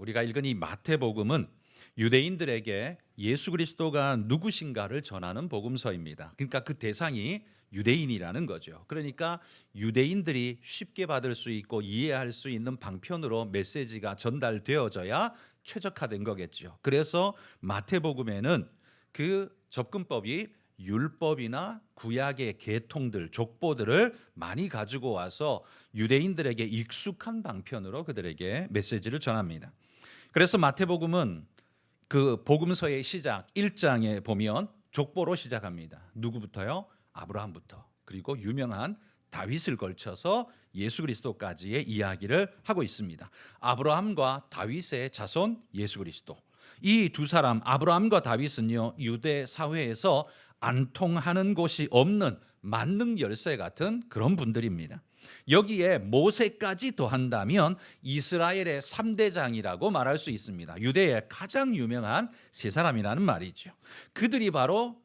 우리가 읽은 이 마태복음은 유대인들에게 예수 그리스도가 누구신가를 전하는 복음서입니다. 그러니까 그 대상이 유대인이라는 거죠. 그러니까 유대인들이 쉽게 받을 수 있고 이해할 수 있는 방편으로 메시지가 전달되어져야 최적화된 거겠죠. 그래서 마태복음에는 그 접근법이 율법이나 구약의 계통들, 족보들을 많이 가지고 와서 유대인들에게 익숙한 방편으로 그들에게 메시지를 전합니다. 그래서 마태복음은 그 복음서의 시작 1장에 보면 족보로 시작합니다. 누구부터요? 아브라함부터. 그리고 유명한 다윗을 걸쳐서 예수 그리스도까지의 이야기를 하고 있습니다. 아브라함과 다윗의 자손 예수 그리스도. 이 두 사람 아브라함과 다윗은요, 유대 사회에서 안 통하는 곳이 없는 만능 열쇠 같은 그런 분들입니다. 여기에 모세까지 더한다면 이스라엘의 3대장이라고 말할 수 있습니다. 유대의 가장 유명한 세 사람이라는 말이죠. 그들이 바로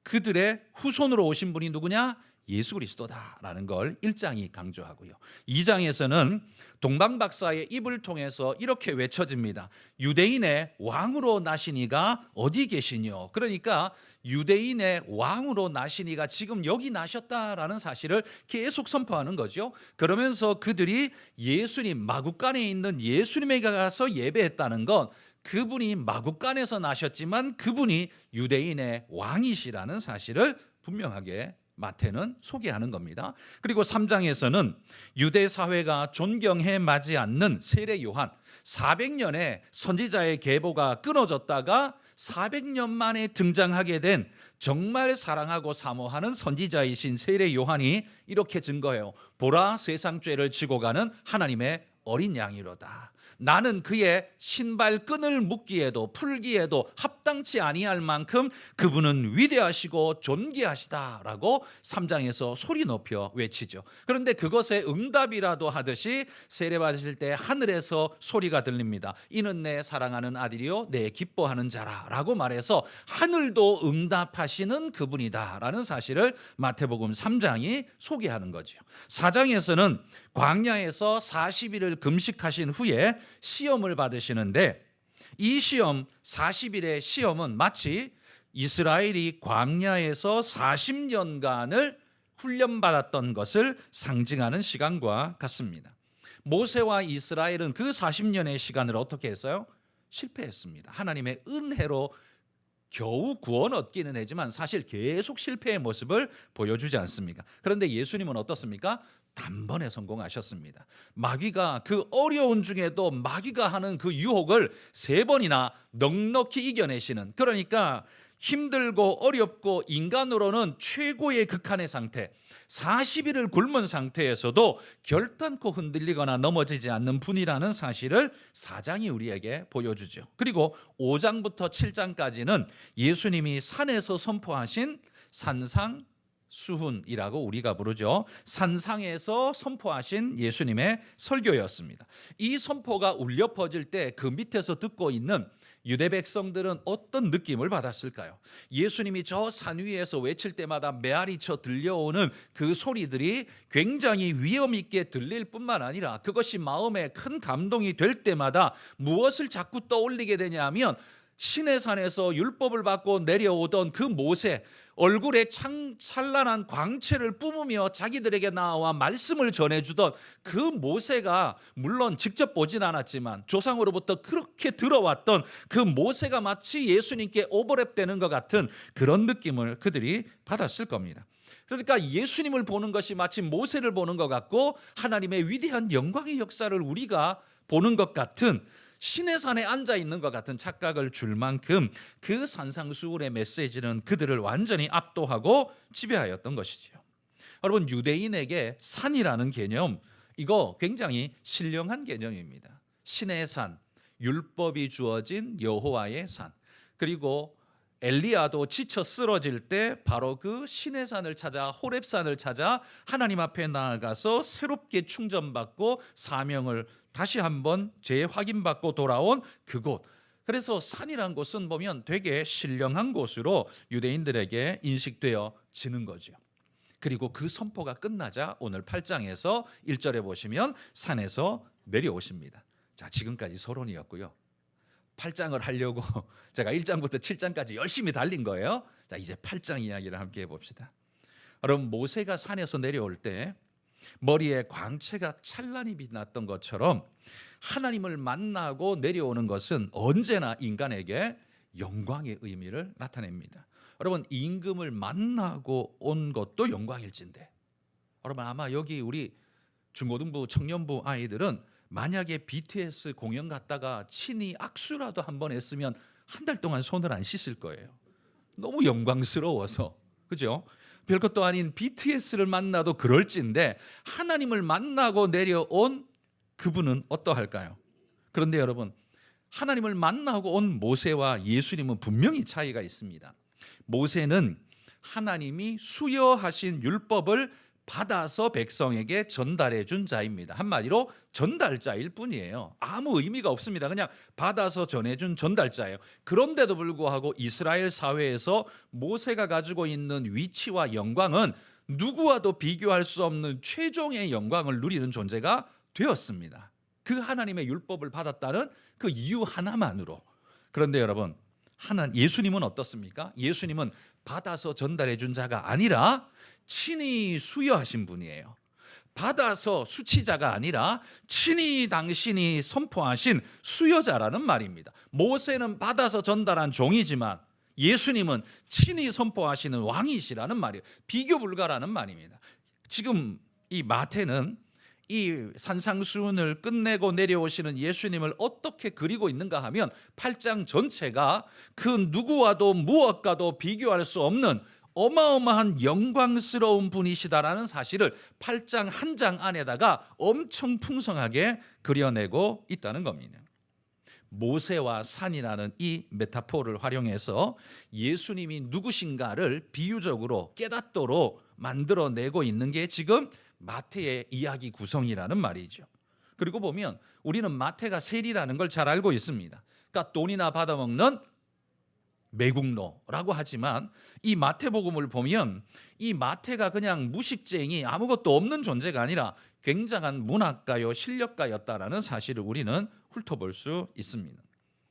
그들의 후손으로 오신 분이 누구냐? 예수 그리스도다라는 걸 1장이 강조하고요. 2장에서는 동방박사의 입을 통해서 이렇게 외쳐집니다. 유대인의 왕으로 나시니가 어디 계시뇨? 그러니까 유대인의 왕으로 나시니가 지금 여기 나셨다라는 사실을 계속 선포하는 거죠. 그러면서 그들이 예수님 마구간에 있는 예수님에게 가서 예배했다는 건 그분이 마구간에서 나셨지만 그분이 유대인의 왕이시라는 사실을 분명하게 마태는 소개하는 겁니다. 그리고 3장에서는 유대 사회가 존경해 마지 않는 세례 요한 400년의 선지자의 계보가 끊어졌다가 400년 만에 등장하게 된 정말 사랑하고 사모하는 선지자이신 세례 요한이 이렇게 증거해요. 보라, 세상 죄를 지고 가는 하나님의 어린 양이로다. 나는 그의 신발끈을 묶기에도 풀기에도 합당치 아니할 만큼 그분은 위대하시고 존귀하시다라고 3장에서 소리 높여 외치죠. 그런데 그것에 응답이라도 하듯이 세례받으실 때 하늘에서 소리가 들립니다. 이는 내 사랑하는 아들이요 내 기뻐하는 자라라고 말해서 하늘도 응답하시는 그분이다라는 사실을 마태복음 3장이 소개하는 거죠. 4장에서는 광야에서 40일을 금식하신 후에 시험을 받으시는데 이 시험 40일의 시험은 마치 이스라엘이 광야에서 40년간을 훈련받았던 것을 상징하는 시간과 같습니다. 모세와 이스라엘은 그 40년의 시간을 어떻게 했어요? 실패했습니다. 하나님의 은혜로 겨우 구원 얻기는 하지만 사실 계속 실패의 모습을 보여주지 않습니까? 그런데 예수님은 어떻습니까? 단번에 성공하셨습니다. 마귀가 그 어려운 중에도 마귀가 하는 그 유혹을 3번이나 넉넉히 이겨내시는, 그러니까 힘들고 어렵고 인간으로는 최고의 극한의 상태, 40일을 굶은 상태에서도 결단코 흔들리거나 넘어지지 않는 분이라는 사실을 4장이 우리에게 보여주죠. 그리고 5장부터 7장까지는 예수님이 산에서 선포하신 산상 수훈이라고 우리가 부르죠. 산상에서 선포하신 예수님의 설교였습니다. 이 선포가 울려 퍼질 때 그 밑에서 듣고 있는 유대 백성들은 어떤 느낌을 받았을까요? 예수님이 저 산 위에서 외칠 때마다 메아리쳐 들려오는 그 소리들이 굉장히 위험 있게 들릴 뿐만 아니라 그것이 마음에 큰 감동이 될 때마다 무엇을 자꾸 떠올리게 되냐면 시내산에서 율법을 받고 내려오던 그 모세, 얼굴에 찬란한 광채를 뿜으며 자기들에게 나와 말씀을 전해주던 그 모세가, 물론 직접 보진 않았지만 조상으로부터 그렇게 들어왔던 그 모세가 마치 예수님께 오버랩되는 것 같은 그런 느낌을 그들이 받았을 겁니다. 그러니까 예수님을 보는 것이 마치 모세를 보는 것 같고 하나님의 위대한 영광의 역사를 우리가 보는 것 같은, 신의 산에 앉아 있는 것 같은 착각을 줄 만큼 그 산상수훈의 메시지는 그들을 완전히 압도하고 지배하였던 것이죠. 여러분, 유대인에게 산이라는 개념, 이거 굉장히 신령한 개념입니다. 신의 산, 율법이 주어진 여호와의 산, 그리고 엘리야도 지쳐 쓰러질 때 바로 그 신의 산을 찾아, 호렙산을 찾아 하나님 앞에 나아가서 새롭게 충전받고 사명을 다시 한번 재확인받고 돌아온 그곳. 그래서 산이란 곳은 보면 되게 신령한 곳으로 유대인들에게 인식되어지는 거죠. 그리고 그 선포가 끝나자 오늘 8장에서 1절에 보시면 산에서 내려오십니다. 자, 지금까지 서론이었고요. 8장을 하려고 제가 1장부터 7장까지 열심히 달린 거예요. 자, 이제 8장 이야기를 함께 해봅시다. 여러분, 모세가 산에서 내려올 때 머리에 광채가 찬란히 빛났던 것처럼 하나님을 만나고 내려오는 것은 언제나 인간에게 영광의 의미를 나타냅니다. 여러분, 임금을 만나고 온 것도 영광일진데, 여러분 아마 여기 우리 중고등부 청년부 아이들은 만약에 BTS 공연 갔다가 친히 악수라도 한번 했으면 한 달 동안 손을 안 씻을 거예요. 너무 영광스러워서. 그죠? 별것도 아닌 BTS를 만나도 그럴진데 하나님을 만나고 내려온 그분은 어떠할까요? 그런데 여러분, 하나님을 만나고 온 모세와 예수님은 분명히 차이가 있습니다. 모세는 하나님이 수여하신 율법을 받아서 백성에게 전달해 준 자입니다. 한마디로 전달자일 뿐이에요. 아무 의미가 없습니다. 그냥 받아서 전해준 전달자예요. 그런데도 불구하고 이스라엘 사회에서 모세가 가지고 있는 위치와 영광은 누구와도 비교할 수 없는 최종의 영광을 누리는 존재가 되었습니다. 그 하나님의 율법을 받았다는 그 이유 하나만으로. 그런데 여러분, 예수님은 어떻습니까? 예수님은 받아서 전달해 준 자가 아니라 친히 수여하신 분이에요. 받아서 수치자가 아니라 친히 당신이 선포하신 수여자라는 말입니다. 모세는 받아서 전달한 종이지만 예수님은 친히 선포하시는 왕이시라는 말이에요. 비교 불가라는 말입니다. 지금 이 마태는 이 산상수훈을 끝내고 내려오시는 예수님을 어떻게 그리고 있는가 하면 8장 전체가 그 누구와도 무엇과도 비교할 수 없는 어마어마한 영광스러운 분이시다라는 사실을 8장 한 장 안에다가 엄청 풍성하게 그려내고 있다는 겁니다. 모세와 산이라는 이 메타포를 활용해서 예수님이 누구신가를 비유적으로 깨닫도록 만들어내고 있는 게 지금 마태의 이야기 구성이라는 말이죠. 그리고 보면 우리는 마태가 세리라는 걸 잘 알고 있습니다. 그러니까 돈이나 받아먹는 매국노라고 하지만 이 마태복음을 보면 이 마태가 그냥 무식쟁이 아무것도 없는 존재가 아니라 굉장한 문학가요 실력가였다라는 사실을 우리는 훑어볼 수 있습니다.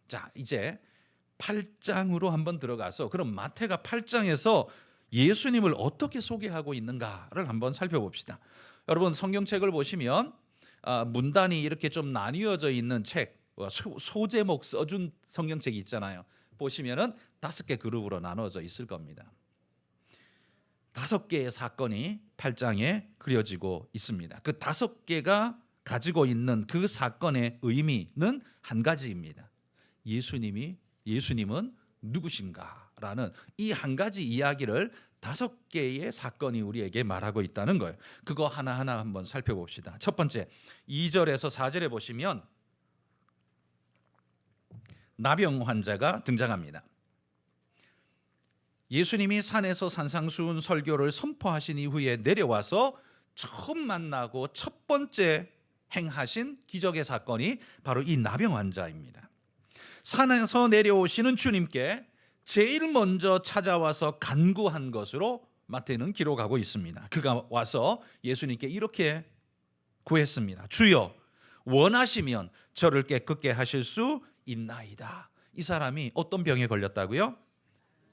자, 이제 8장으로 한번 들어가서 그럼 마태가 8장에서 예수님을 어떻게 소개하고 있는가를 한번 살펴봅시다. 여러분, 성경책을 보시면 문단이 이렇게 좀 나뉘어져 있는 책, 소제목 써준 성경책이 있잖아요. 보시면은 5개 그룹으로 나눠져 있을 겁니다. 5개의 사건이 8장에 그려지고 있습니다. 그 5개가 가지고 있는 그 사건의 의미는 한 가지입니다. 예수님은 누구신가라는 이 한 가지 이야기를 5개의 사건이 우리에게 말하고 있다는 거예요. 그거 하나하나 한번 살펴봅시다. 첫 번째, 2절에서 4절에 보시면 나병 환자가 등장합니다. 예수님이 산에서 산상수훈 설교를 선포하신 이후에 내려와서 처음 만나고 첫 번째 행하신 기적의 사건이 바로 이 나병 환자입니다. 산에서 내려오시는 주님께 제일 먼저 찾아와서 간구한 것으로 마태는 기록하고 있습니다. 그가 와서 예수님께 이렇게 구했습니다. 주여, 원하시면 저를 깨끗게 하실 수 있나이다. 이 사람이 어떤 병에 걸렸다고요?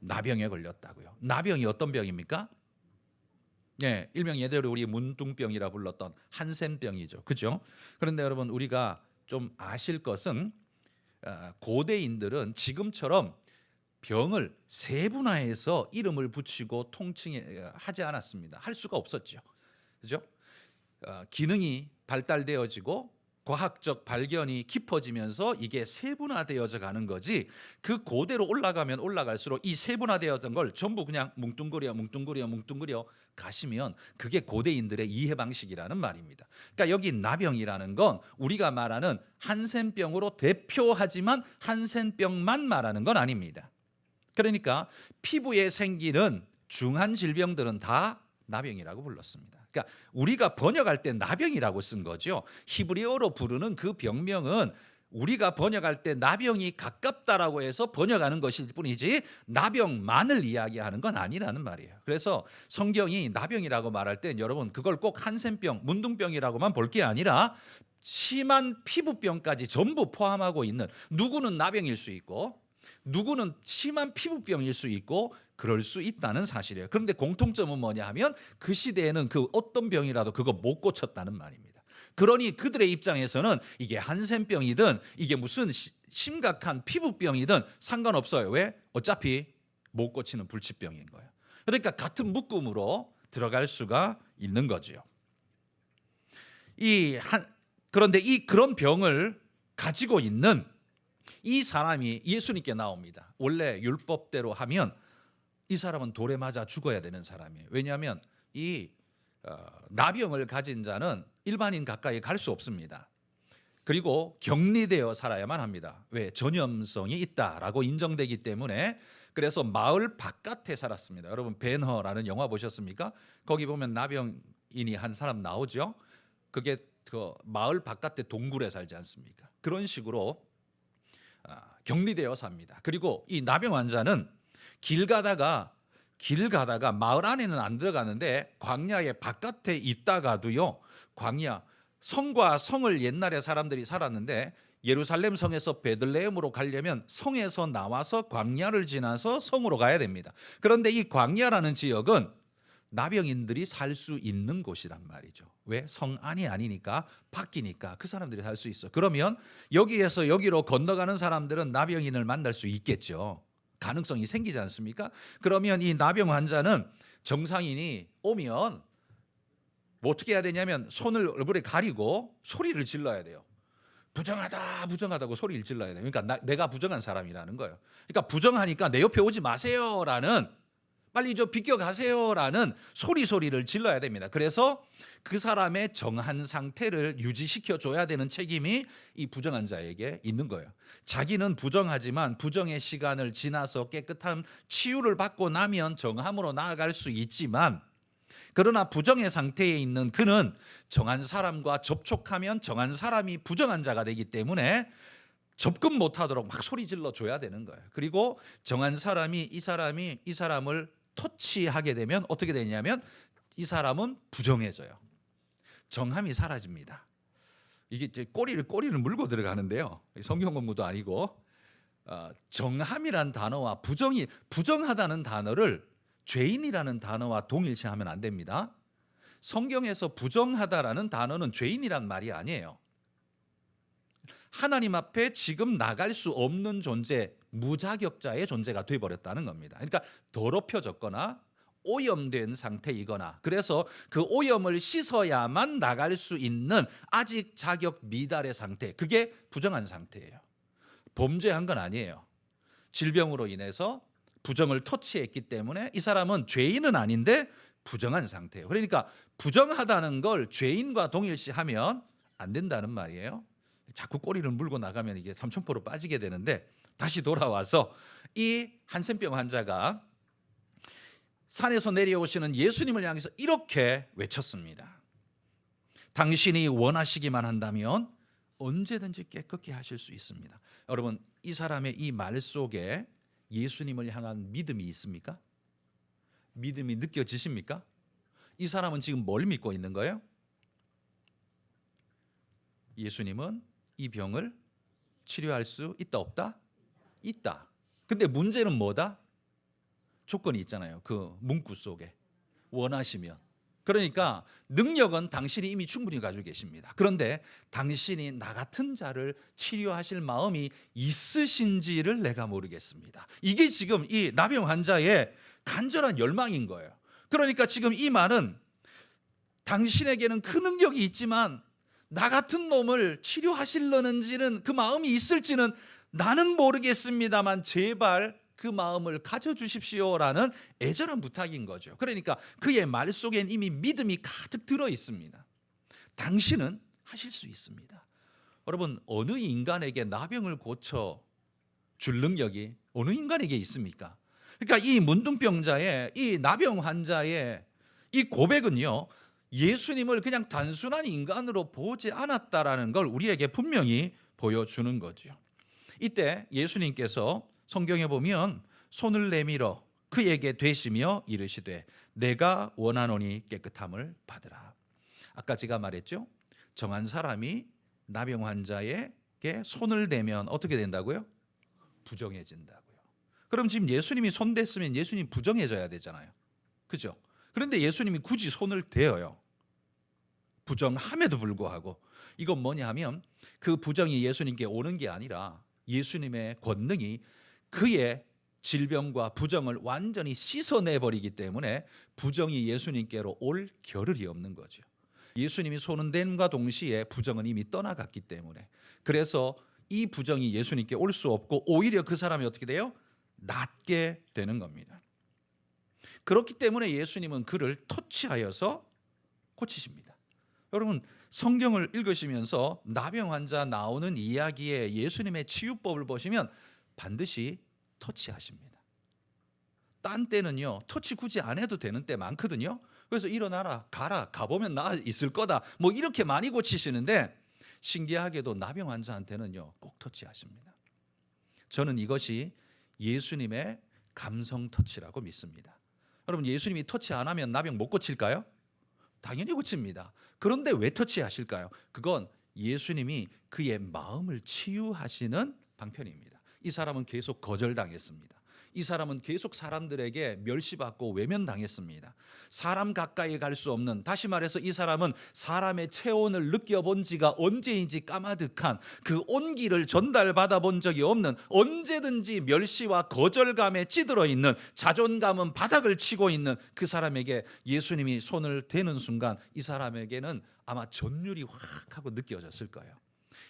나병에 걸렸다고요. 나병이 어떤 병입니까? 네, 일명 예대로 우리 문둥병이라 불렀던 한센병이죠. 그죠? 그런데 여러분, 우리가 좀 아실 것은 고대인들은 지금처럼 병을 세분화해서 이름을 붙이고 통칭하지 않았습니다. 할 수가 없었죠. 그죠? 기능이 발달되어지고 과학적 발견이 깊어지면서 이게 세분화되어져 가는 거지, 그 고대로 올라가면 올라갈수록 이 세분화되었던 걸 전부 그냥 뭉뚱그려 가시면 그게 고대인들의 이해 방식이라는 말입니다. 그러니까 여기 나병이라는 건 우리가 말하는 한센병으로 대표하지만 한센병만 말하는 건 아닙니다. 그러니까 피부에 생기는 중한 질병들은 다 나병이라고 불렀습니다. 그러니까 우리가 번역할 때 나병이라고 쓴 거죠. 히브리어로 부르는 그 병명은 우리가 번역할 때 나병이 가깝다라고 해서 번역하는 것일 뿐이지 나병만을 이야기하는 건 아니라는 말이에요. 그래서 성경이 나병이라고 말할 때 여러분, 그걸 꼭 한센병, 문둥병이라고만 볼 게 아니라 심한 피부병까지 전부 포함하고 있는, 누구는 나병일 수 있고 누구는 심한 피부병일 수 있고 그럴 수 있다는 사실이에요. 그런데 공통점은 뭐냐 하면 그 시대에는 그 어떤 병이라도 그거 못 고쳤다는 말입니다. 그러니 그들의 입장에서는 이게 한센병이든 이게 무슨 심각한 피부병이든 상관없어요. 왜? 어차피 못 고치는 불치병인 거예요. 그러니까 같은 묶음으로 들어갈 수가 있는 거죠. 그런데 그런 병을 가지고 있는 이 사람이 예수님께 나옵니다. 원래 율법대로 하면 이 사람은 돌에 맞아 죽어야 되는 사람이에요. 왜냐하면 이 나병을 가진 자는 일반인 가까이 갈 수 없습니다. 그리고 격리되어 살아야만 합니다. 왜? 전염성이 있다라고 인정되기 때문에. 그래서 마을 바깥에 살았습니다. 여러분 벤허라는 영화 보셨습니까? 거기 보면 나병인이 한 사람 나오죠. 그게 그 마을 바깥에 동굴에 살지 않습니까? 그런 식으로 격리되어 삽니다. 그리고 이 나병 환자는 길 가다가 마을 안에는 안 들어가는데 광야의 바깥에 있다가도요, 광야 성과 성을 옛날에 사람들이 살았는데 예루살렘 성에서 베들레헴으로 가려면 성에서 나와서 광야를 지나서 성으로 가야 됩니다. 그런데 이 광야라는 지역은 나병인들이 살 수 있는 곳이란 말이죠. 왜? 성 안이 아니니까, 밖이니까 그 사람들이 살 수 있어. 그러면 여기에서 여기로 건너가는 사람들은 나병인을 만날 수 있겠죠. 가능성이 생기지 않습니까? 그러면 이 나병 환자는 정상인이 오면 뭐 어떻게 해야 되냐면 손을 얼굴에 가리고 소리를 질러야 돼요. 부정하다, 부정하다고 소리를 질러야 돼요. 그러니까 내가 부정한 사람이라는 거예요. 그러니까 부정하니까 내 옆에 오지 마세요라는, 빨리 비껴가세요라는 소리를 질러야 됩니다. 그래서 그 사람의 정한 상태를 유지시켜 줘야 되는 책임이 이 부정한 자에게 있는 거예요. 자기는 부정하지만 부정의 시간을 지나서 깨끗한 치유를 받고 나면 정함으로 나아갈 수 있지만, 그러나 부정의 상태에 있는 그는 정한 사람과 접촉하면 정한 사람이 부정한 자가 되기 때문에 접근 못하도록 막 소리 질러 줘야 되는 거예요. 그리고 정한 사람이 이 사람을 터치하게 되면 어떻게 되냐면 이 사람은 부정해져요. 정함이 사라집니다. 이게 이제 꼬리를 물고 들어가는데요. 성경 공부도 아니고 정함이란 단어와 부정하다는 단어를 죄인이라는 단어와 동일시하면 안 됩니다. 성경에서 부정하다라는 단어는 죄인이란 말이 아니에요. 하나님 앞에 지금 나갈 수 없는 존재, 무자격자의 존재가 되어버렸다는 겁니다. 그러니까 더럽혀졌거나 오염된 상태이거나, 그래서 그 오염을 씻어야만 나갈 수 있는 아직 자격 미달의 상태, 그게 부정한 상태예요. 범죄한 건 아니에요. 질병으로 인해서 부정을 터치했기 때문에 이 사람은 죄인은 아닌데 부정한 상태예요. 그러니까 부정하다는 걸 죄인과 동일시하면 안 된다는 말이에요. 자꾸 꼬리를 물고 나가면 이게 삼천포로 빠지게 되는데, 다시 돌아와서 이 한센병 환자가 산에서 내려오시는 예수님을 향해서 이렇게 외쳤습니다. 당신이 원하시기만 한다면 언제든지 깨끗게 하실 수 있습니다. 여러분, 이 사람의 이 말 속에 예수님을 향한 믿음이 있습니까? 믿음이 느껴지십니까? 이 사람은 지금 뭘 믿고 있는 거예요? 예수님은 이 병을 치료할 수 있다, 없다? 있다. 근데 문제는 뭐다? 조건이 있잖아요. 그 문구 속에. 원하시면. 그러니까 능력은 당신이 이미 충분히 가지고 계십니다. 그런데 당신이 나 같은 자를 치료하실 마음이 있으신지를 내가 모르겠습니다. 이게 지금 이 나병 환자의 간절한 열망인 거예요. 그러니까 지금 이 말은 당신에게는 그 능력이 있지만 나 같은 놈을 치료하시려는지는, 그 마음이 있을지는 나는 모르겠습니다만 제발 그 마음을 가져주십시오라는 애절한 부탁인 거죠. 그러니까 그의 말 속엔 이미 믿음이 가득 들어 있습니다. 당신은 하실 수 있습니다. 여러분, 어느 인간에게 나병을 고쳐 줄 능력이 어느 인간에게 있습니까? 그러니까 이 문둥병자의, 이 나병 환자의 이 고백은요, 예수님을 그냥 단순한 인간으로 보지 않았다라는 걸 우리에게 분명히 보여주는 거죠. 이때 예수님께서 성경에 보면 손을 내밀어 그에게 되시며 이르시되 내가 원하노니 깨끗함을 받으라. 아까 제가 말했죠. 정한 사람이 나병 환자에게 손을 대면 어떻게 된다고요? 부정해진다고요. 그럼 지금 예수님이 손 댔으면 예수님 부정해져야 되잖아요. 그죠? 그런데 예수님이 굳이 손을 대어요. 부정함에도 불구하고. 이건 뭐냐 하면 그 부정이 예수님께 오는 게 아니라 예수님의 권능이 그의 질병과 부정을 완전히 씻어내버리기 때문에 부정이 예수님께로 올 겨를이 없는 거죠. 예수님이 손은 댐과 동시에 부정은 이미 떠나갔기 때문에, 그래서 이 부정이 예수님께 올 수 없고 오히려 그 사람이 어떻게 돼요? 낫게 되는 겁니다. 그렇기 때문에 예수님은 그를 터치하여서 고치십니다. 여러분, 성경을 읽으시면서 나병 환자 나오는 이야기에 예수님의 치유법을 보시면 반드시 터치하십니다. 딴 때는요, 터치 굳이 안 해도 되는 때 많거든요. 그래서 일어나라, 가라, 가보면 나 있을 거다, 뭐 이렇게 많이 고치시는데 신기하게도 나병 환자한테는요 꼭 터치하십니다. 저는 이것이 예수님의 감성 터치라고 믿습니다. 여러분, 예수님이 터치 안 하면 나병 못 고칠까요? 당연히 고칩니다. 그런데 왜 터치하실까요? 그건 예수님이 그의 마음을 치유하시는 방편입니다. 이 사람은 계속 거절당했습니다. 이 사람은 계속 사람들에게 멸시받고 외면당했습니다. 사람 가까이 갈 수 없는, 다시 말해서 이 사람은 사람의 체온을 느껴본 지가 언제인지 까마득한, 그 온기를 전달받아 본 적이 없는, 언제든지 멸시와 거절감에 찌들어 있는, 자존감은 바닥을 치고 있는 그 사람에게 예수님이 손을 대는 순간 이 사람에게는 아마 전율이 확 하고 느껴졌을 거예요.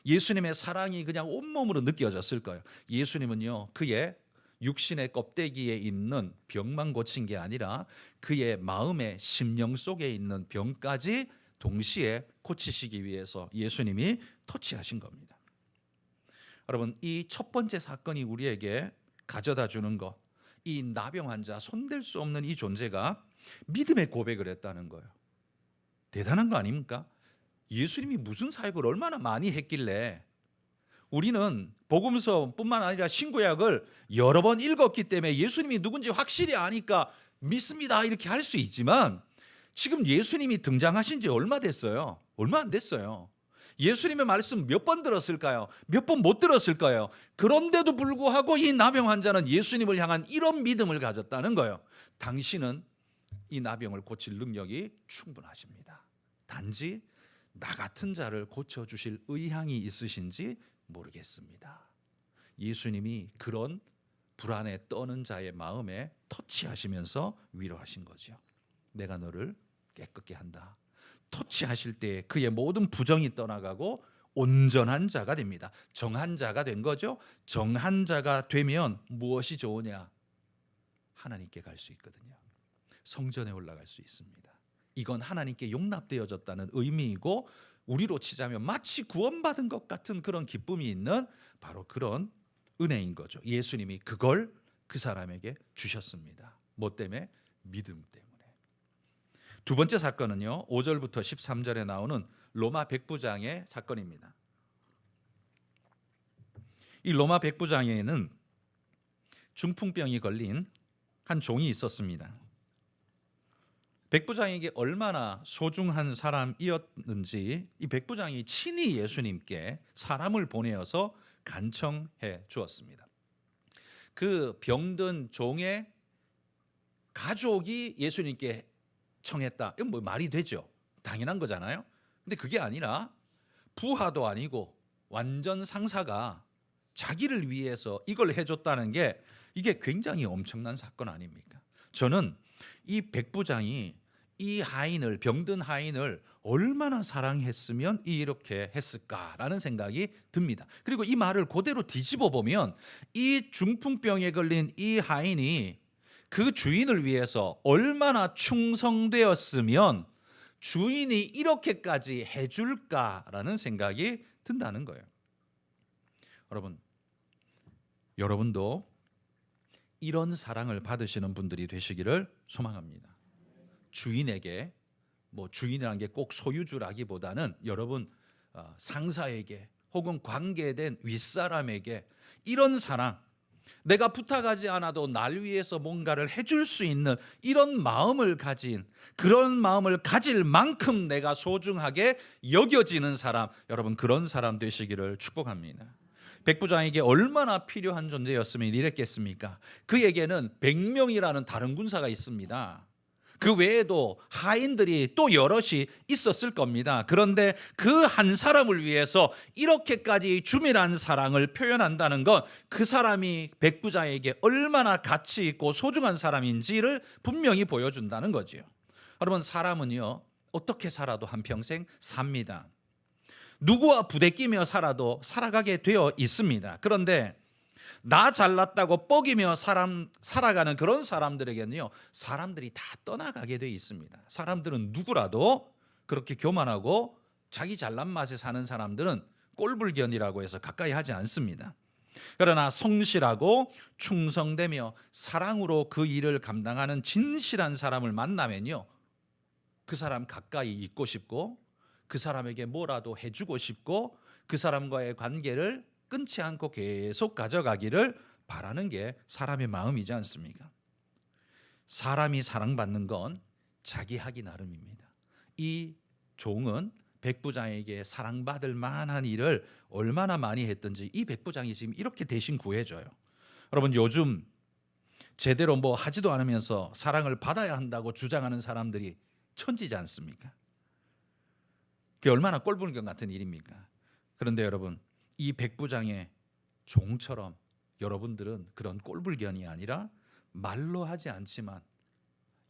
예수님의 사랑이 그냥 온몸으로 느껴졌을 거예요. 예수님은요 그의 육신의 껍데기에 있는 병만 고친 게 아니라 그의 마음의 심령 속에 있는 병까지 동시에 고치시기 위해서 예수님이 터치하신 겁니다. 여러분, 이 첫 번째 사건이 우리에게 가져다 주는 것, 이 나병 환자, 손댈 수 없는 이 존재가 믿음의 고백을 했다는 거예요. 대단한 거 아닙니까? 예수님이 무슨 사역을 얼마나 많이 했길래, 우리는 복음서뿐만 아니라 신구약을 여러 번 읽었기 때문에 예수님이 누군지 확실히 아니까 믿습니다 이렇게 할 수 있지만, 지금 예수님이 등장하신 지 얼마 됐어요? 얼마 안 됐어요. 예수님의 말씀 몇 번 들었을까요? 몇 번 못 들었을까요? 그런데도 불구하고 이 나병 환자는 예수님을 향한 이런 믿음을 가졌다는 거예요. 당신은 이 나병을 고칠 능력이 충분하십니다. 단지 나 같은 자를 고쳐주실 의향이 있으신지 모르겠습니다. 예수님이 그런 불안에 떠는 자의 마음에 터치하시면서 위로하신 거죠. 내가 너를 깨끗게 한다. 터치하실 때 그의 모든 부정이 떠나가고 온전한 자가 됩니다. 정한 자가 된 거죠. 정한 자가 되면 무엇이 좋으냐? 하나님께 갈 수 있거든요. 성전에 올라갈 수 있습니다. 이건 하나님께 용납되어졌다는 의미이고, 우리로 치자면 마치 구원받은 것 같은 그런 기쁨이 있는 바로 그런 은혜인 거죠. 예수님이 그걸 그 사람에게 주셨습니다. 뭐 때문에? 믿음 때문에. 두 번째 사건은요, 5절부터 13절에 나오는 로마 백부장의 사건입니다. 이 로마 백부장에는 중풍병이 걸린 한 종이 있었습니다. 백부장에게 얼마나 소중한 사람이었는지 이 백부장이 친히 예수님께 사람을 보내어서 간청해 주었습니다. 그 병든 종의 가족이 예수님께 청했다. 이건 뭐 말이 되죠. 당연한 거잖아요. 근데 그게 아니라 부하도 아니고 완전 상사가 자기를 위해서 이걸 해줬다는 게, 이게 굉장히 엄청난 사건 아닙니까? 저는 이 백부장이 이 하인을, 병든 하인을 얼마나 사랑했으면 이렇게 했을까라는 생각이 듭니다. 그리고 이 말을 그대로 뒤집어 보면 이 중풍병에 걸린 이 하인이 그 주인을 위해서 얼마나 충성되었으면 주인이 이렇게까지 해줄까라는 생각이 든다는 거예요. 여러분도 이런 사랑을 받으시는 분들이 되시기를 소망합니다. 주인에게, 뭐 주인이라는 게 꼭 소유주라기보다는 여러분 상사에게 혹은 관계된 윗사람에게 이런 사랑, 내가 부탁하지 않아도 날 위해서 뭔가를 해줄 수 있는 이런 마음을 가진, 그런 마음을 가질 만큼 내가 소중하게 여겨지는 사람, 여러분 그런 사람 되시기를 축복합니다. 백부장에게 얼마나 필요한 존재였으면 이랬겠습니까? 그에게는 100명이라는 다른 군사가 있습니다. 그 외에도 하인들이 또 여럿이 있었을 겁니다. 그런데 그 한 사람을 위해서 이렇게까지 주밀한 사랑을 표현한다는 건 그 사람이 백부장에게 얼마나 가치 있고 소중한 사람인지를 분명히 보여준다는 거죠. 여러분, 사람은요, 어떻게 살아도 한평생 삽니다. 누구와 부대끼며 살아도 살아가게 되어 있습니다. 그런데 나 잘났다고 뻐기며 살아가는 그런 사람들에게는요, 사람들이 다 떠나가게 되어 있습니다. 사람들은 누구라도 그렇게 교만하고 자기 잘난 맛에 사는 사람들은 꼴불견이라고 해서 가까이 하지 않습니다. 그러나 성실하고 충성되며 사랑으로 그 일을 감당하는 진실한 사람을 만나면요, 그 사람 가까이 있고 싶고 그 사람에게 뭐라도 해주고 싶고 그 사람과의 관계를 끊지 않고 계속 가져가기를 바라는 게 사람의 마음이지 않습니까? 사람이 사랑받는 건 자기 하기 나름입니다. 이 종은 백부장에게 사랑받을 만한 일을 얼마나 많이 했든지 이 백부장이 지금 이렇게 대신 구해줘요. 여러분, 요즘 제대로 뭐 하지도 않으면서 사랑을 받아야 한다고 주장하는 사람들이 천지지 않습니까? 그게 얼마나 꼴불견 같은 일입니까? 그런데 여러분, 이 백부장의 종처럼 여러분들은 그런 꼴불견이 아니라 말로 하지 않지만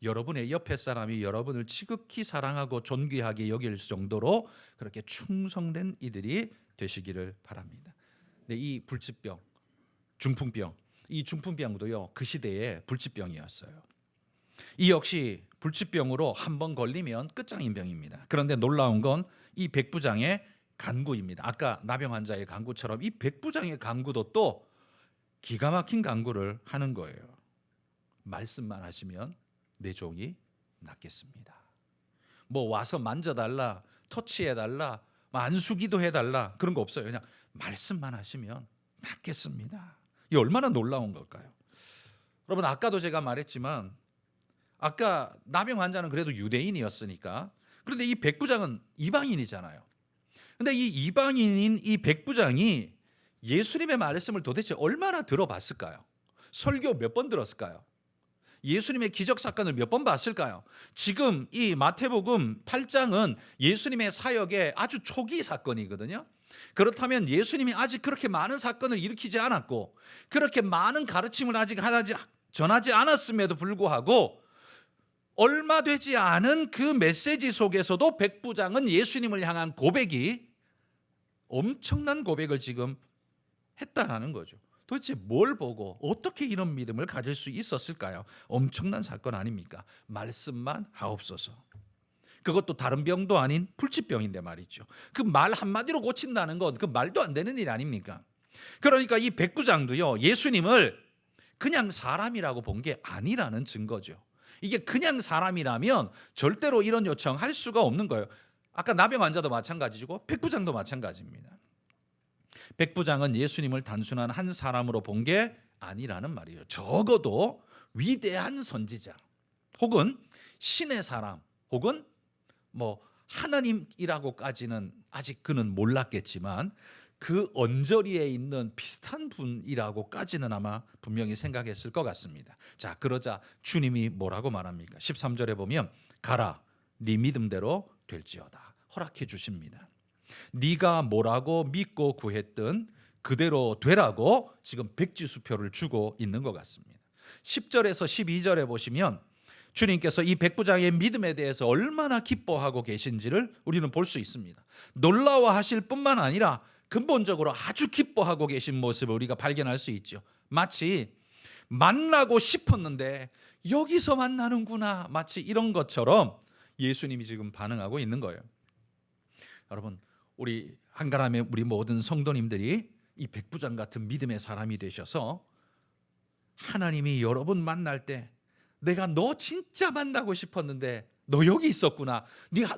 여러분의 옆에 사람이 여러분을 지극히 사랑하고 존귀하게 여길 정도로 그렇게 충성된 이들이 되시기를 바랍니다. 근데 이 불치병, 중풍병, 이 중풍병도요, 그 시대의 불치병이었어요. 이 역시 불치병으로 한 번 걸리면 끝장인 병입니다. 그런데 놀라운 건 이 백부장의 간구입니다. 아까 나병 환자의 간구처럼 이 백부장의 간구도 또 기가 막힌 간구를 하는 거예요. 말씀만 하시면 내 종이 낫겠습니다. 뭐 와서 만져달라, 터치해달라, 안수기도 해달라, 그런 거 없어요. 그냥 말씀만 하시면 낫겠습니다. 이 얼마나 놀라운 걸까요? 여러분, 아까도 제가 말했지만 아까 나병 환자는 그래도 유대인이었으니까, 그런데 이 백부장은 이방인이잖아요. 근데 이 이방인인 이 백부장이 예수님의 말씀을 도대체 얼마나 들어봤을까요? 설교 몇 번 들었을까요? 예수님의 기적 사건을 몇 번 봤을까요? 지금 이 마태복음 8장은 예수님의 사역의 아주 초기 사건이거든요. 그렇다면 예수님이 아직 그렇게 많은 사건을 일으키지 않았고 그렇게 많은 가르침을 아직 전하지 않았음에도 불구하고 얼마 되지 않은 그 메시지 속에서도 백부장은 예수님을 향한 고백이 엄청난 고백을 지금 했다라는 거죠. 도대체 뭘 보고 어떻게 이런 믿음을 가질 수 있었을까요? 엄청난 사건 아닙니까? 말씀만 하옵소서. 그것도 다른 병도 아닌 불치병인데 말이죠. 그 말 한마디로 고친다는 건 그 말도 안 되는 일 아닙니까? 그러니까 이 백부장도요, 예수님을 그냥 사람이라고 본 게 아니라는 증거죠. 이게 그냥 사람이라면 절대로 이런 요청할 수가 없는 거예요. 아까 나병 환자도 마찬가지고 백부장도 마찬가지입니다. 백부장은 예수님을 단순한 한 사람으로 본 게 아니라는 말이에요. 적어도 위대한 선지자 혹은 신의 사람 혹은 뭐 하나님이라고까지는 아직 그는 몰랐겠지만 그 언저리에 있는 비슷한 분이라고까지는 아마 분명히 생각했을 것 같습니다. 자, 그러자 주님이 뭐라고 말합니까? 13절에 보면 가라, 네 믿음대로 될지어다 허락해 주십니다. 네가 뭐라고 믿고 구했든 그대로 되라고 지금 백지수표를 주고 있는 것 같습니다. 10절에서 12절에 보시면 주님께서 이 백부장의 믿음에 대해서 얼마나 기뻐하고 계신지를 우리는 볼 수 있습니다. 놀라워하실 뿐만 아니라 근본적으로 아주 기뻐하고 계신 모습을 우리가 발견할 수 있죠. 마치 만나고 싶었는데 여기서 만나는구나, 마치 이런 것처럼 예수님이 지금 반응하고 있는 거예요. 여러분, 우리 한가람의 우리 모든 성도님들이 이 백부장 같은 믿음의 사람이 되셔서 하나님이 여러분 만날 때 내가 너 진짜 만나고 싶었는데 너 여기 있었구나,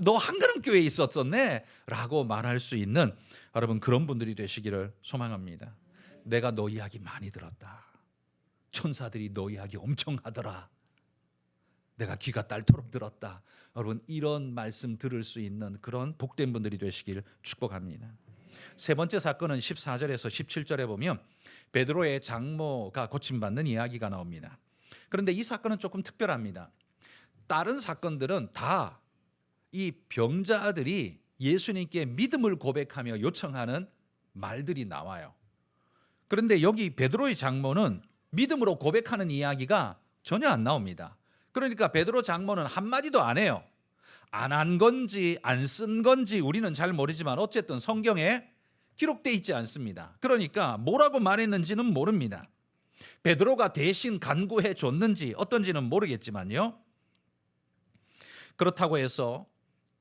너 한가람 교회에 있었었네 라고 말할 수 있는 여러분 그런 분들이 되시기를 소망합니다. 내가 너 이야기 많이 들었다. 천사들이 너 이야기 엄청 하더라. 내가 귀가 딸토록 들었다. 여러분, 이런 말씀 들을 수 있는 그런 복된 분들이 되시길 축복합니다. 세 번째 사건은 14절에서 17절에 보면 베드로의 장모가 고침받는 이야기가 나옵니다. 그런데 이 사건은 조금 특별합니다. 다른 사건들은 다 이 병자들이 예수님께 믿음을 고백하며 요청하는 말들이 나와요. 그런데 여기 베드로의 장모는 믿음으로 고백하는 이야기가 전혀 안 나옵니다. 그러니까 베드로 장모는 한마디도 안 해요. 안 한 건지 안 쓴 건지 우리는 잘 모르지만 어쨌든 성경에 기록되어 있지 않습니다. 그러니까 뭐라고 말했는지는 모릅니다. 베드로가 대신 간구해 줬는지 어떤지는 모르겠지만요. 그렇다고 해서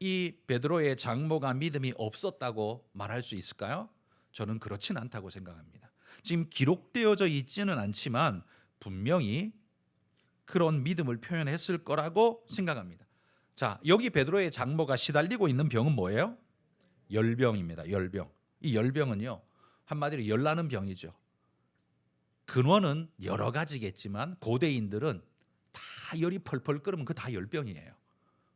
이 베드로의 장모가 믿음이 없었다고 말할 수 있을까요? 저는 그렇진 않다고 생각합니다. 지금 기록되어져 있지는 않지만 분명히 그런 믿음을 표현했을 거라고 생각합니다. 자, 여기 베드로의 장모가 시달리고 있는 병은 뭐예요? 열병입니다. 열병. 이 열병은요, 한마디로 열나는 병이죠. 근원은 여러 가지겠지만 고대인들은 다 열이 펄펄 끓으면 그 다 열병이에요.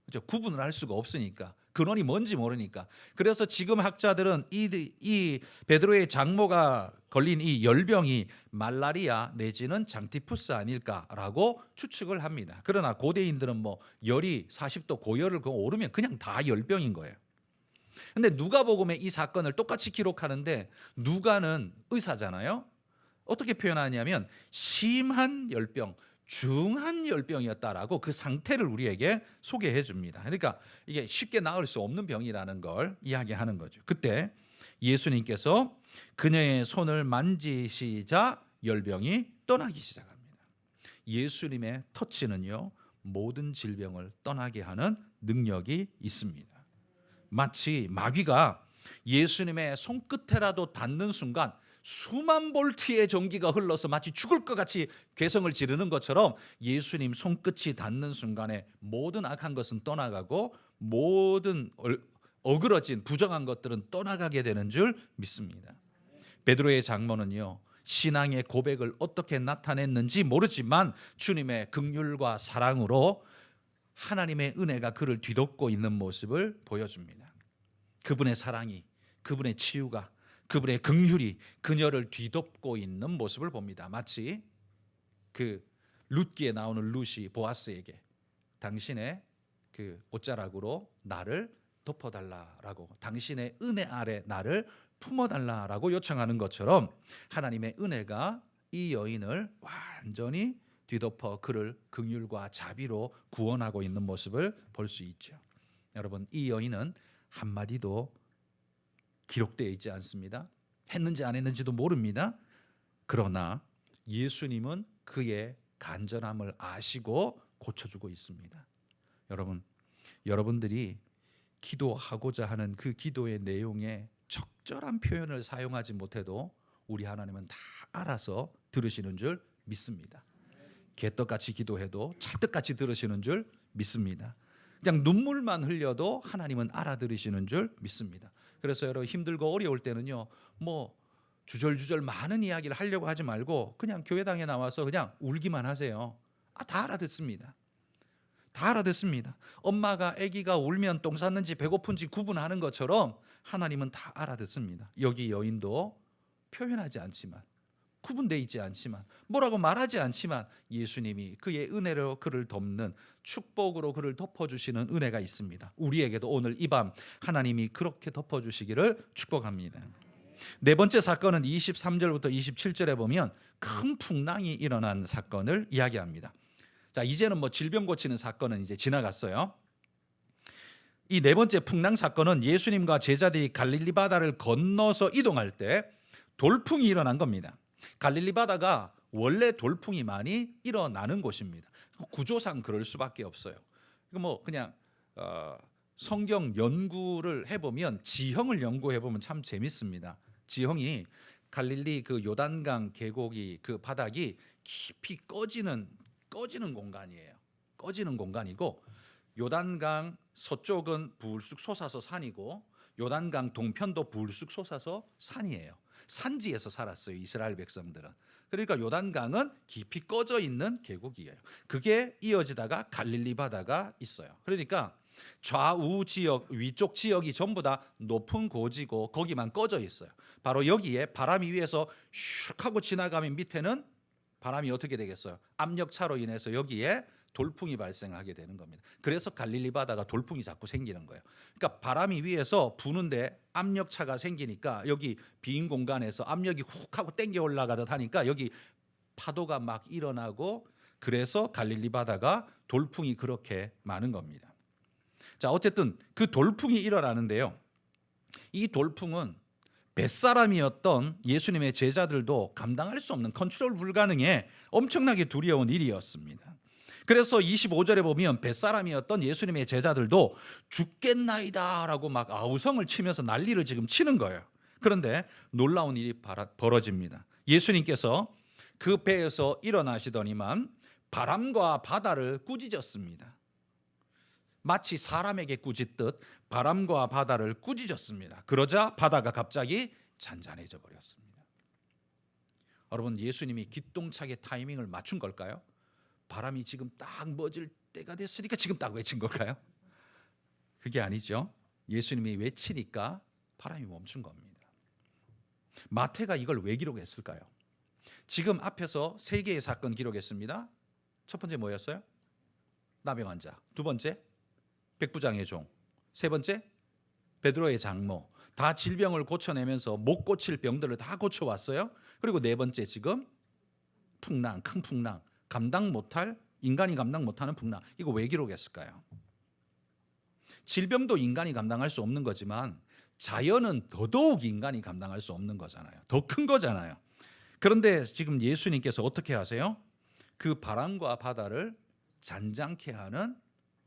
그렇죠? 구분을 할 수가 없으니까, 근원이 뭔지 모르니까. 그래서 지금 학자들은 이 베드로의 장모가 걸린 이 열병이 말라리아 내지는 장티푸스 아닐까라고 추측을 합니다. 그러나 고대인들은 뭐 열이 40도 고열을 오르면 그냥 다 열병인 거예요. 근데 누가복음에 이 사건을 똑같이 기록하는데 누가는 의사잖아요. 어떻게 표현하냐면 심한 열병, 중한 열병이었다라고 그 상태를 우리에게 소개해 줍니다. 그러니까 이게 쉽게 나을 수 없는 병이라는 걸 이야기하는 거죠. 그때 예수님께서 그녀의 손을 만지시자 열병이 떠나기 시작합니다. 예수님의 터치는요, 모든 질병을 떠나게 하는 능력이 있습니다. 마치 마귀가 예수님의 손끝에라도 닿는 순간 수만 볼트의 전기가 흘러서 마치 죽을 것 같이 괴성을 지르는 것처럼 예수님 손끝이 닿는 순간에 모든 악한 것은 떠나가고 모든 어그러진 부정한 것들은 떠나가게 되는 줄 믿습니다. 베드로의 장모는요, 신앙의 고백을 어떻게 나타냈는지 모르지만 주님의 긍휼과 사랑으로 하나님의 은혜가 그를 뒤덮고 있는 모습을 보여줍니다. 그분의 사랑이, 그분의 치유가, 그분의 긍휼이 그녀를 뒤덮고 있는 모습을 봅니다. 마치 그 룻기에 나오는 룻이 보아스에게 당신의 그 옷자락으로 나를 덮어달라라고, 당신의 은혜 아래 나를 품어달라라고 요청하는 것처럼 하나님의 은혜가 이 여인을 완전히 뒤덮어 그를 긍휼과 자비로 구원하고 있는 모습을 볼 수 있죠. 여러분, 이 여인은 한마디도 기록되어 있지 않습니다. 했는지 안 했는지도 모릅니다. 그러나 예수님은 그의 간절함을 아시고 고쳐주고 있습니다. 여러분, 여러분들이 기도하고자 하는 그 기도의 내용에 적절한 표현을 사용하지 못해도 우리 하나님은 다 알아서 들으시는 줄 믿습니다. 개떡같이 기도해도 찰떡같이 들으시는 줄 믿습니다. 그냥 눈물만 흘려도 하나님은 알아들으시는 줄 믿습니다. 그래서 여러분, 힘들고 어려울 때는요, 뭐 주절주절 많은 이야기를 하려고 하지 말고 그냥 교회당에 나와서 그냥 울기만 하세요. 다 알아듣습니다. 다 알아듣습니다. 엄마가 아기가 울면 똥 쌌는지 배고픈지 구분하는 것처럼 하나님은 다 알아듣습니다. 여기 여인도 표현하지 않지만, 구분되어 있지 않지만, 뭐라고 말하지 않지만 예수님이 그의 은혜로 그를 덮는, 축복으로 그를 덮어주시는 은혜가 있습니다. 우리에게도 오늘 이 밤 하나님이 그렇게 덮어주시기를 축복합니다. 네 번째 사건은 23절부터 27절에 보면 큰 풍랑이 일어난 사건을 이야기합니다. 자, 이제는 뭐 질병 고치는 사건은 이제 지나갔어요. 이 네 번째 풍랑 사건은 예수님과 제자들이 갈릴리 바다를 건너서 이동할 때 돌풍이 일어난 겁니다. 갈릴리 바다가 원래 돌풍이 많이 일어나는 곳입니다. 구조상 그럴 수밖에 없어요. 뭐 그냥 성경 연구를 해보면, 지형을 연구해보면 참 재밌습니다. 지형이 갈릴리 그 요단강 계곡이 그 바닥이 깊이 꺼지는 공간이에요. 꺼지는 공간이고, 요단강 서쪽은 불쑥 솟아서 산이고 요단강 동편도 불쑥 솟아서 산이에요. 산지에서 살았어요. 이스라엘 백성들은. 그러니까 요단강은 깊이 꺼져 있는 계곡이에요. 그게 이어지다가 갈릴리 바다가 있어요. 그러니까 좌우 지역, 위쪽 지역이 전부 다 높은 고지고 거기만 꺼져 있어요. 바로 여기에 바람이 위에서 슉 하고 지나가면 밑에는 바람이 어떻게 되겠어요? 압력차로 인해서 여기에 돌풍이 발생하게 되는 겁니다. 그래서 갈릴리 바다가 돌풍이 자꾸 생기는 거예요. 그러니까 바람이 위에서 부는데 압력차가 생기니까 여기 빈 공간에서 압력이 훅 하고 땡겨 올라가듯 하니까 여기 파도가 막 일어나고 그래서 갈릴리 바다가 돌풍이 그렇게 많은 겁니다. 자, 어쨌든 그 돌풍이 일어나는데요. 이 돌풍은 뱃사람이었던 예수님의 제자들도 감당할 수 없는 컨트롤 불가능의 엄청나게 두려운 일이었습니다. 그래서 25절에 보면 뱃사람이었던 예수님의 제자들도 죽겠나이다라고 막 아우성을 치면서 난리를 지금 치는 거예요. 그런데 놀라운 일이 벌어집니다. 예수님께서 그 배에서 일어나시더니만 바람과 바다를 꾸짖었습니다. 마치 사람에게 꾸짖듯 바람과 바다를 꾸짖었습니다. 그러자 바다가 갑자기 잔잔해져 버렸습니다. 여러분, 예수님이 기똥차게 타이밍을 맞춘 걸까요? 바람이 지금 딱 멎을 때가 됐으니까 지금 딱 외친 걸까요? 그게 아니죠. 예수님이 외치니까 바람이 멈춘 겁니다. 마태가 이걸 왜 기록했을까요? 지금 앞에서 세 개의 사건 기록했습니다. 첫 번째 뭐였어요? 나병 환자. 두 번째 백부장의 종. 세 번째 베드로의 장모. 다 질병을 고쳐내면서 못 고칠 병들을 다 고쳐왔어요. 그리고 네 번째 지금 풍랑, 큰 풍랑. 인간이 감당 못하는 풍랑. 이거 왜 기록했을까요? 질병도 인간이 감당할 수 없는 거지만 자연은 더더욱 인간이 감당할 수 없는 거잖아요. 더 큰 거잖아요. 그런데 지금 예수님께서 어떻게 하세요? 그 바람과 바다를 잔잔케 하는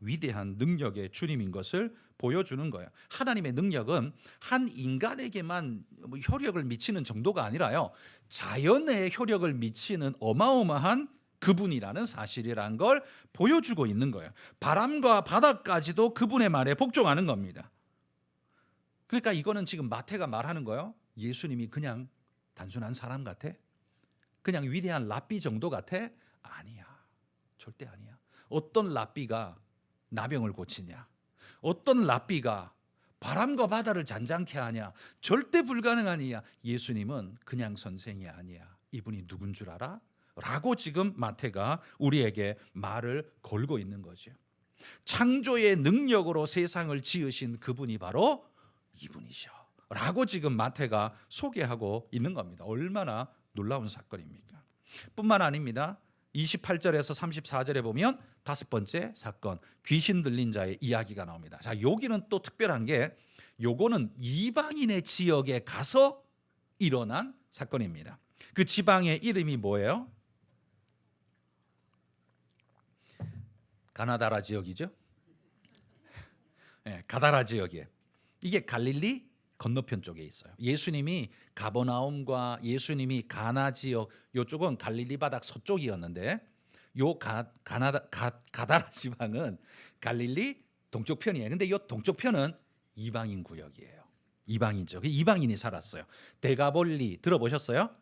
위대한 능력의 주님인 것을 보여주는 거예요. 하나님의 능력은 한 인간에게만 효력을 미치는 정도가 아니라요. 자연에 효력을 미치는 어마어마한 그분이라는 사실이라는 걸 보여주고 있는 거예요. 바람과 바다까지도 그분의 말에 복종하는 겁니다. 그러니까 이거는 지금 마태가 말하는 거예요. 예수님이 그냥 단순한 사람 같아? 그냥 위대한 랍비 정도 같아? 아니야. 절대 아니야. 어떤 랍비가 나병을 고치냐? 어떤 랍비가 바람과 바다를 잔잔케 하냐? 절대 불가능한 이야. 예수님은 그냥 선생이 아니야. 이분이 누군 줄 알아? 라고 지금 마태가 우리에게 말을 걸고 있는 거죠. 창조의 능력으로 세상을 지으신 그분이 바로 이분이셔 라고 지금 마태가 소개하고 있는 겁니다. 얼마나 놀라운 사건입니까? 뿐만 아닙니다. 28절에서 34절에 보면 다섯 번째 사건, 귀신 들린 자의 이야기가 나옵니다. 자, 여기는 또 특별한 게 요거는 이방인의 지역에 가서 일어난 사건입니다. 그 지방의 이름이 뭐예요? 가나다라 지역이죠. 네, 가다라 지역이에요. 이게 갈릴리 건너편 쪽에 있어요. 예수님이 가버나움과 예수님이 가나 지역, 이쪽은 갈릴리 바닥 서쪽이었는데 요 가다라 지방은 갈릴리 동쪽 편이에요. 근데 이 동쪽 편은 이방인 구역이에요. 이방인죠. 이방인이 살았어요. 데가볼리 들어보셨어요?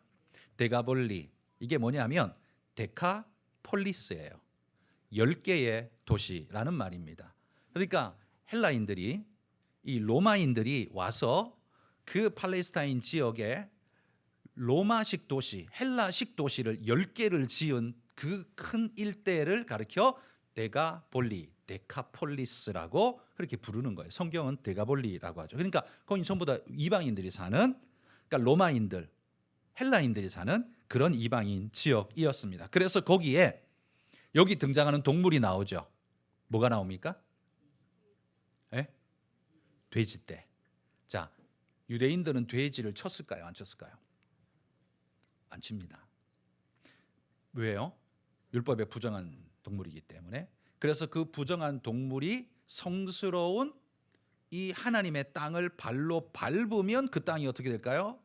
데가볼리 이게 뭐냐면 데카폴리스예요. 10개의 도시라는 말입니다. 그러니까 헬라인들이 이 로마인들이 와서 그 팔레스타인 지역에 로마식 도시, 헬라식 도시를 10개를 지은 그 큰 일대를 가리켜 데가볼리, 데카폴리스라고 그렇게 부르는 거예요. 성경은 데가볼리라고 하죠. 그러니까 거기 전부 다 이방인들이 사는, 그러니까 로마인들, 헬라인들이 사는 그런 이방인 지역이었습니다. 그래서 거기에 여기 등장하는 동물이 나오죠. 뭐가 나옵니까? 네? 돼지떼. 자, 유대인들은 돼지를 쳤을까요? 안 쳤을까요? 안 칩니다. 왜요? 율법에 부정한 동물이기 때문에. 그래서 그 부정한 동물이 성스러운 이 하나님의 땅을 발로 밟으면 그 땅이 어떻게 될까요?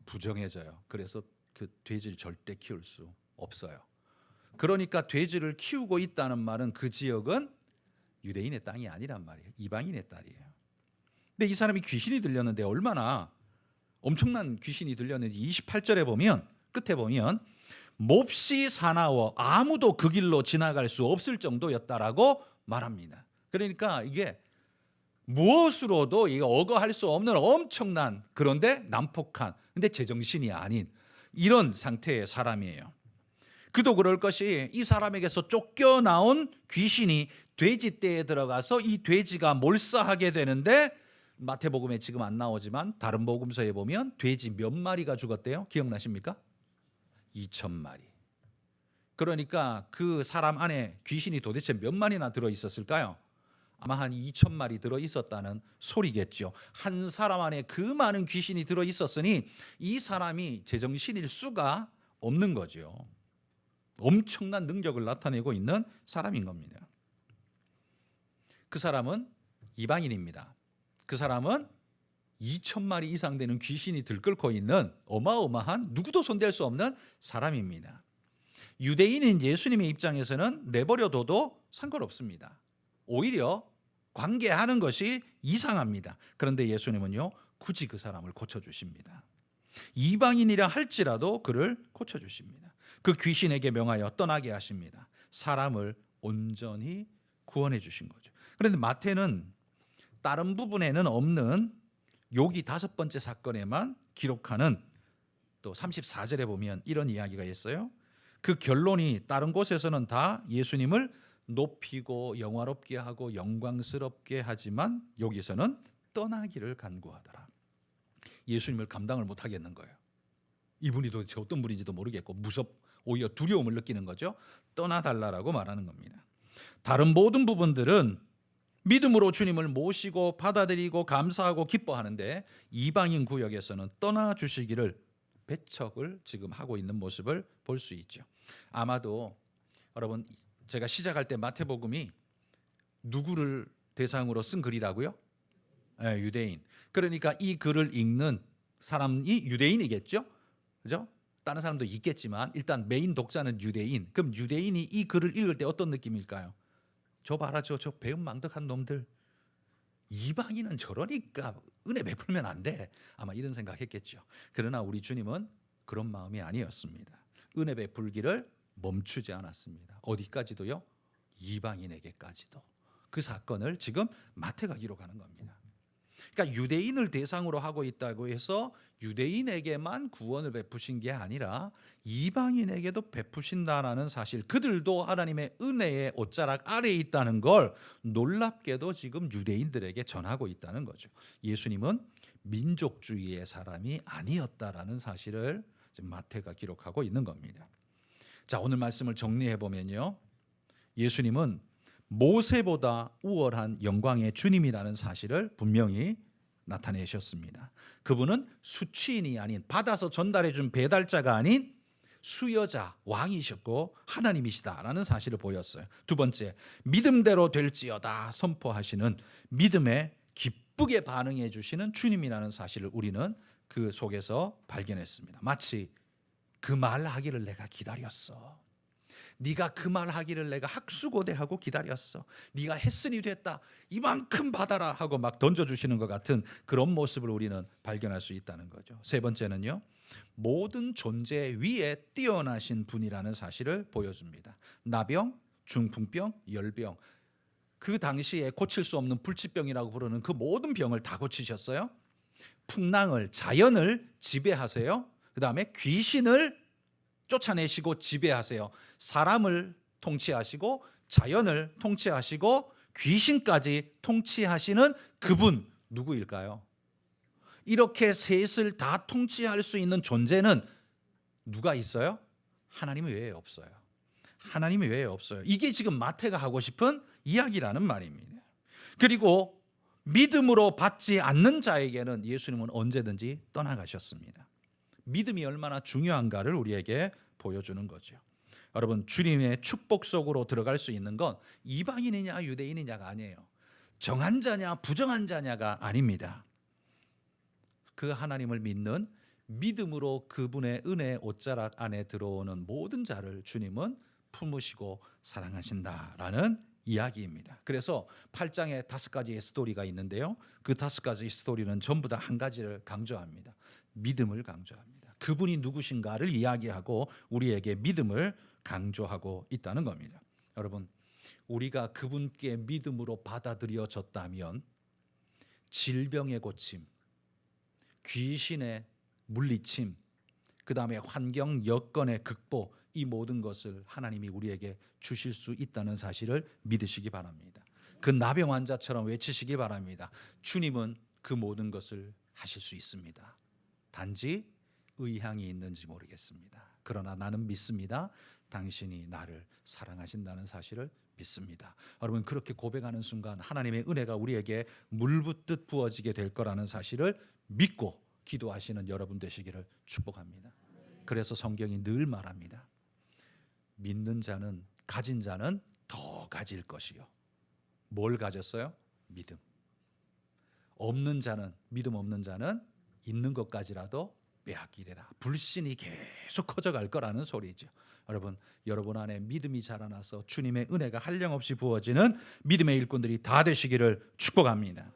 부정해져요. 그래서 그 돼지를 절대 키울 수 없어요. 그러니까 돼지를 키우고 있다는 말은 그 지역은 유대인의 땅이 아니란 말이에요. 이방인의 땅이에요. 근데 이 사람이 귀신이 들렸는데 얼마나 엄청난 귀신이 들렸는지 28절에 보면, 끝에 보면 몹시 사나워 아무도 그 길로 지나갈 수 없을 정도였다라고 말합니다. 그러니까 이게 무엇으로도 이거 억어할 수 없는 엄청난, 그런데 난폭한, 근데 제정신이 아닌 이런 상태의 사람이에요. 그도 그럴 것이, 이 사람에게서 쫓겨나온 귀신이 돼지 떼에 들어가서 이 돼지가 몰사하게 되는데, 마태복음에 지금 안 나오지만 다른 복음서에 보면 돼지 몇 마리가 죽었대요? 기억나십니까? 2,000마리. 그러니까 그 사람 안에 귀신이 도대체 몇 마리나 들어있었을까요? 아마 한 2,000마리 들어있었다는 소리겠죠. 한 사람 안에 그 많은 귀신이 들어있었으니 이 사람이 제정신일 수가 없는 거죠. 엄청난 능력을 나타내고 있는 사람인 겁니다. 그 사람은 이방인입니다. 그 사람은 2,000마리 이상 되는 귀신이 들끓고 있는 어마어마한, 누구도 손댈 수 없는 사람입니다. 유대인인 예수님의 입장에서는 내버려둬도 상관없습니다. 오히려 관계하는 것이 이상합니다. 그런데 예수님은요, 굳이 그 사람을 고쳐주십니다. 이방인이라 할지라도 그를 고쳐주십니다. 그 귀신에게 명하여 떠나게 하십니다. 사람을 온전히 구원해 주신 거죠. 그런데 마태는 다른 부분에는 없는 여기 5번째 사건에만 기록하는, 또 34절에 보면 이런 이야기가 있어요. 그 결론이 다른 곳에서는 다 예수님을 높이고 영화롭게 하고 영광스럽게 하지만 여기서는 떠나기를 간구하더라. 예수님을 감당을 못 하겠는 거예요. 이분이 도대체 어떤 분인지도 모르겠고 오히려 두려움을 느끼는 거죠. 떠나달라라고 말하는 겁니다. 다른 모든 부분들은 믿음으로 주님을 모시고 받아들이고 감사하고 기뻐하는데, 이방인 구역에서는 떠나주시기를 배척을 지금 하고 있는 모습을 볼 수 있죠. 아마도 여러분, 제가 시작할 때 마태복음이 누구를 대상으로 쓴 글이라고요? 네, 유대인. 그러니까 이 글을 읽는 사람이 유대인이겠죠? 그죠? 다른 사람도 있겠지만 일단 메인 독자는 유대인. 그럼 유대인이 이 글을 읽을 때 어떤 느낌일까요? 저 봐라, 저 배은망덕한 놈들, 이방인은 저러니까 은혜 베풀면 안 돼, 아마 이런 생각했겠죠. 그러나 우리 주님은 그런 마음이 아니었습니다. 은혜 베풀기를 멈추지 않았습니다. 어디까지도요? 이방인에게까지도. 그 사건을 지금 마태가 기록하는 겁니다. 그러니까 유대인을 대상으로 하고 있다고 해서 유대인에게만 구원을 베푸신 게 아니라 이방인에게도 베푸신다라는 사실, 그들도 하나님의 은혜의 옷자락 아래에 있다는 걸 놀랍게도 지금 유대인들에게 전하고 있다는 거죠. 예수님은 민족주의의 사람이 아니었다라는 사실을 지금 마태가 기록하고 있는 겁니다. 자, 오늘 말씀을 정리해 보면요, 예수님은 모세보다 우월한 영광의 주님이라는 사실을 분명히 나타내셨습니다. 그분은 수취인이 아닌, 받아서 전달해 준 배달자가 아닌 수여자, 왕이셨고 하나님이시다라는 사실을 보였어요. 두 번째, 믿음대로 될지어다 선포하시는, 믿음에 기쁘게 반응해 주시는 주님이라는 사실을 우리는 그 속에서 발견했습니다. 마치 그 말하기를 내가 기다렸어, 네가 그 말하기를 내가 학수고대하고 기다렸어, 네가 했으니 됐다, 이만큼 받아라 하고 막 던져주시는 것 같은 그런 모습을 우리는 발견할 수 있다는 거죠. 세 번째는요, 모든 존재 위에 뛰어나신 분이라는 사실을 보여줍니다. 나병, 중풍병, 열병, 그 당시에 고칠 수 없는 불치병이라고 부르는 그 모든 병을 다 고치셨어요. 풍랑을, 자연을 지배하세요. 그 다음에 귀신을 쫓아내시고 지배하세요. 사람을 통치하시고 자연을 통치하시고 귀신까지 통치하시는 그분 누구일까요? 이렇게 셋을 다 통치할 수 있는 존재는 누가 있어요? 하나님 외에 없어요. 하나님 외에 없어요. 이게 지금 마태가 하고 싶은 이야기라는 말입니다. 그리고 믿음으로 받지 않는 자에게는 예수님은 언제든지 떠나가셨습니다. 믿음이 얼마나 중요한가를 우리에게 보여주는 거죠. 여러분, 주님의 축복 속으로 들어갈 수 있는 건 이방인이냐 유대인이냐가 아니에요. 정한 자냐 부정한 자냐가 아닙니다. 그 하나님을 믿는, 믿음으로 그분의 은혜 옷자락 안에 들어오는 모든 자를 주님은 품으시고 사랑하신다라는 이야기입니다. 그래서 8장에 5가지의 스토리가 있는데요, 그 5가지 스토리는 전부 다 한 가지를 강조합니다. 믿음을 강조합니다. 그분이 누구신가를 이야기하고 우리에게 믿음을 강조하고 있다는 겁니다. 여러분, 우리가 그분께 믿음으로 받아들여졌다면 질병의 고침, 귀신의 물리침, 그 다음에 환경 여건의 극복, 이 모든 것을 하나님이 우리에게 주실 수 있다는 사실을 믿으시기 바랍니다. 그 나병 환자처럼 외치시기 바랍니다. 주님은 그 모든 것을 하실 수 있습니다. 단지 의향이 있는지 모르겠습니다. 그러나 나는 믿습니다. 당신이 나를 사랑하신다는 사실을 믿습니다. 여러분, 그렇게 고백하는 순간 하나님의 은혜가 우리에게 물붓듯 부어지게 될 거라는 사실을 믿고 기도하시는 여러분 되시기를 축복합니다. 그래서 성경이 늘 말합니다. 믿는 자는, 가진 자는 더 가질 것이요. 뭘 가졌어요? 믿음. 없는 자는, 믿음 없는 자는 있는 것까지라도 빼앗기리라. 불신이 계속 커져갈 거라는 소리죠. 여러분 안에 믿음이 자라나서 주님의 은혜가 한량없이 부어지는 믿음의 일꾼들이 다 되시기를 축복합니다.